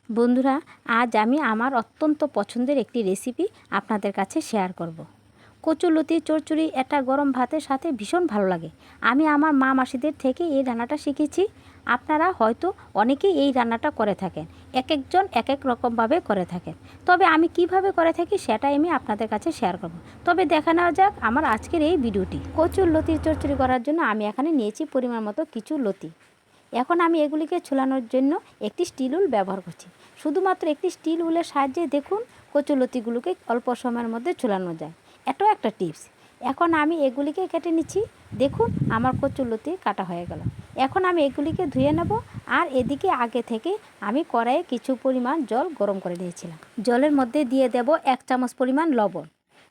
বন্ধুরা, আজ আমি আমার অত্যন্ত পছন্দের একটি রেসিপি আপনাদের কাছে শেয়ার করব। কচুরলতি চচ্চড়ি এটা গরম ভাতের সাথে ভীষণ ভালো লাগে। আমি আমার মা মাসিদের থেকে এই রান্নাটা শিখেছি। আপনারা হয়তো অনেকেই এই রান্নাটা করে থাকেন, এক একজন এক এক রকমভাবে করে থাকেন। তবে আমি কিভাবে করে থাকি সেটাই আমি আপনাদের কাছে শেয়ার করব। তবে দেখা নেওয়া যাক আমার আজকের এই ভিডিওটি। কচুরলতির চচ্চড়ি করার জন্য আমি এখানে নিয়েছি পরিমাণ মতো কিছু লতি। এখন আমি এগুলিকে ছোলানোর জন্য একটি স্টিল উল ব্যবহার করছি। শুধুমাত্র একটি স্টিল উলের সাহায্যে দেখুন কচুরলতিগুলোকে অল্প সময়ের মধ্যে ছোলানো যায়। এটাও একটা টিপস। এখন আমি এগুলিকে কেটে নিচ্ছি। দেখুন আমার কচুরলতি কাটা হয়ে গেল। এখন আমি এগুলিকে ধুয়ে নেব। আর এদিকে আগে থেকে আমি কড়াইয়ে কিছু পরিমাণ জল গরম করে নিয়েছিলাম। জলের মধ্যে দিয়ে দেব 1 চামচ পরিমাণ লবণ।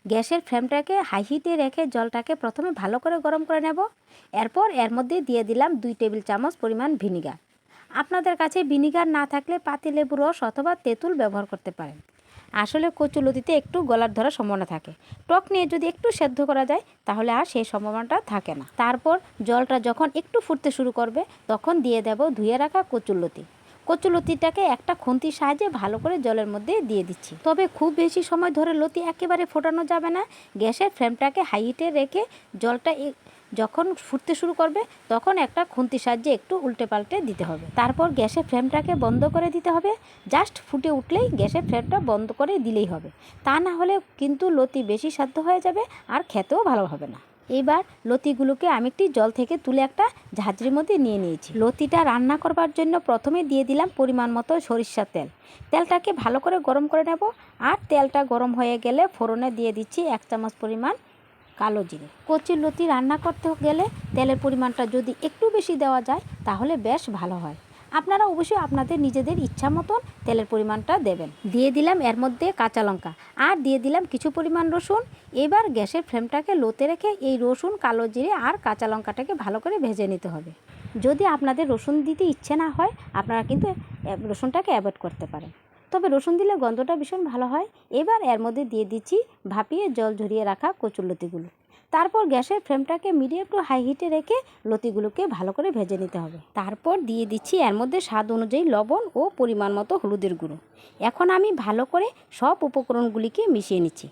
গ্যাসের ফ্লেমটাকে হাই হিটে রেখে জলটাকে প্রথমে ভালো করে গরম করে নেব। এরপর এর মধ্যে দিয়ে দিলাম 2 টেবিল চামচ পরিমাণ ভিনিগার। আপনাদের কাছে ভিনিগার না থাকলে পাতিলেবুর রস অথবা তেঁতুল ব্যবহার করতে পারেন। আসলে কচুরলতিতে একটু গলার ধরার সম্ভাবনা থাকে। টক নিয়ে যদি একটু সেদ্ধ করা যায় তাহলে আর সেই সম্ভাবনাটা থাকে না। তারপর জলটা যখন একটু ফুটতে শুরু করবে তখন দিয়ে দেব ধুয়ে রাখা কচুরলতি। কচুরলতিটাকে একটা খুন্তির সাহায্যে ভালো করে জলের মধ্যে দিয়ে দিচ্ছি। তবে খুব বেশি সময় ধরে লতি একেবারে ফোটানো যাবে না। গ্যাসের ফ্লেমটাকে হাই হিটে রেখে জলটা যখন ফুটতে শুরু করবে তখন একটা খুন্তির সাহায্যে একটু উল্টে পাল্টে দিতে হবে। তারপর গ্যাসের ফ্লেমটাকে বন্ধ করে দিতে হবে। জাস্ট ফুটে উঠলেই গ্যাসের ফ্লেমটা বন্ধ করে দিলেই হবে। তা না হলে কিন্তু লতি বেশি সেদ্ধ হয়ে যাবে আর খেতেও ভালো হবে না। এবার লতিগুলোকে আমি একটি জল থেকে তুলে একটা ঝাঁঝরির মধ্যে নিয়ে নিয়েছি। লতিটা রান্না করবার জন্য প্রথমে দিয়ে দিলাম পরিমাণ মতো সরিষার তেল। তেলটাকে ভালো করে গরম করে নেব। আর তেলটা গরম হয়ে গেলে ফোড়নে দিয়ে দিচ্ছি 1 চামচ পরিমাণ কালো জিরে। কচুরলতি রান্না করতে গেলে তেলের পরিমাণটা যদি একটু বেশি দেওয়া যায় তাহলে বেশ ভালো হয়। আপনারা অবশ্যই আপনাদের নিজেদের ইচ্ছা মতন তেলের পরিমাণটা দেবেন। দিয়ে দিলাম এর মধ্যে কাঁচা লঙ্কা আর দিয়ে দিলাম কিছু পরিমাণ রসুন। এবার গ্যাসের ফ্লেমটাকে লোতে রেখে এই রসুন, কালো জিরে আর কাঁচা লঙ্কাটাকে ভালো করে ভেজে নিতে হবে। যদি আপনাদের রসুন দিতে ইচ্ছে না হয় আপনারা কিন্তু রসুনটাকে অ্যাভয়েড করতে পারেন। তবে রসুন দিলে গন্ধটা ভীষণ ভালো হয়। এবার এর মধ্যে দিয়ে দিচ্ছি ভাপিয়ে জল ঝরিয়ে রাখা কচুরলতিগুলো। তারপর গ্যাসের ফ্লেমটাকে মিডিয়াম টু হাই হিটে রেখে লতিগুলোকে ভালো করে ভেজে নিতে হবে। তারপর দিয়ে দিচ্ছি এর মধ্যে স্বাদ অনুযায়ী লবণ ও পরিমাণ মতো হলুদের গুঁড়ো। এখন আমি ভালো করে সব উপকরণগুলিকে মিশিয়ে নিচ্ছি।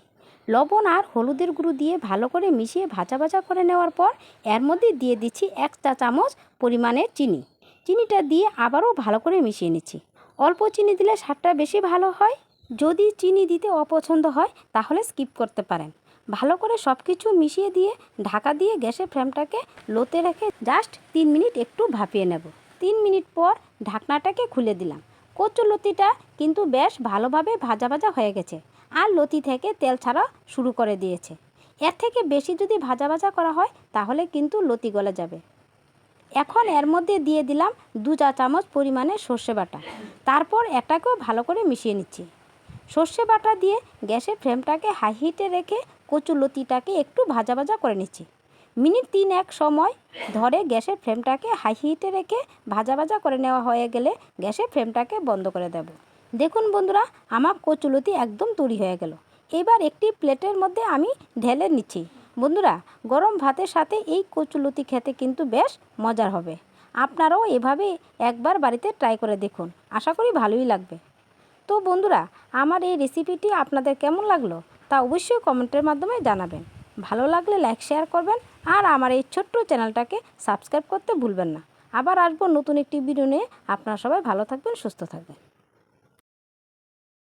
লবণ আর হলুদের গুঁড়ো দিয়ে ভালো করে মিশিয়ে ভাজা ভাজা করে নেওয়ার পর এর মধ্যে দিয়ে দিচ্ছি 1 চা চামচ পরিমাণের চিনি। চিনিটা দিয়ে আবারও ভালো করে মিশিয়ে নিচ্ছি। অল্প চিনি দিলে স্বাদটা বেশি ভালো হয়। যদি চিনি দিতে অপছন্দ হয় তাহলে স্কিপ করতে পারেন। ভালো করে সব কিছু মিশিয়ে দিয়ে ঢাকা দিয়ে গ্যাসের ফ্লেমটাকে লোতে রেখে জাস্ট 3 মিনিট একটু ভাপিয়ে নেব। 3 মিনিট পর ঢাকনাটাকে খুলে দিলাম। কচুরলতিটা কিন্তু বেশ ভালোভাবে ভাজা ভাজা হয়ে গেছে আর লতি থেকে তেল ছাড়া শুরু করে দিয়েছে। এর থেকে বেশি যদি ভাজা ভাজা করা হয় তাহলে কিন্তু লতি গলে যাবে। এখন এর মধ্যে দিয়ে দিলাম 2 চা চামচ পরিমাণে সর্ষে বাটা। তারপর এটাকেও ভালো করে মিশিয়ে নিচ্ছি। সর্ষে বাটা দিয়ে গ্যাসের ফ্লেমটাকে হাই হিটে রেখে কচুরলতিটাকে একটু ভাজা ভাজা করে নিচ্ছি। মিনিট 3 সময় ধরে গ্যাসের ফ্লেমটাকে হাই হিটে রেখে ভাজা ভাজা করে নেওয়া হয়ে গেলে গ্যাসের ফ্লেমটাকে বন্ধ করে দেব। দেখুন বন্ধুরা, আমার কচুরলতি একদম তৈরি হয়ে গেল। এবার একটি প্লেটের মধ্যে আমি ঢেলে নিচ্ছি। বন্ধুরা, গরম ভাতের সাথে এই কচুরলতি খেতে কিন্তু বেশ মজার হবে। আপনারাও এভাবে একবার বাড়িতে ট্রাই করে দেখুন, আশা করি ভালোই লাগবে। তো বন্ধুরা, আমার এই রেসিপিটি আপনাদের কেমন লাগলো তা অবশ্যই কমেন্টের মাধ্যমে জানাবেন। ভালো লাগলে লাইক শেয়ার করবেন আর আমার এই ছোট্ট চ্যানেলটাকে সাবস্ক্রাইব করতে ভুলবেন না। আবার আসবো নতুন একটি ভিডিও নিয়ে। আপনারা সবাই ভালো থাকবেন, সুস্থ থাকবেন।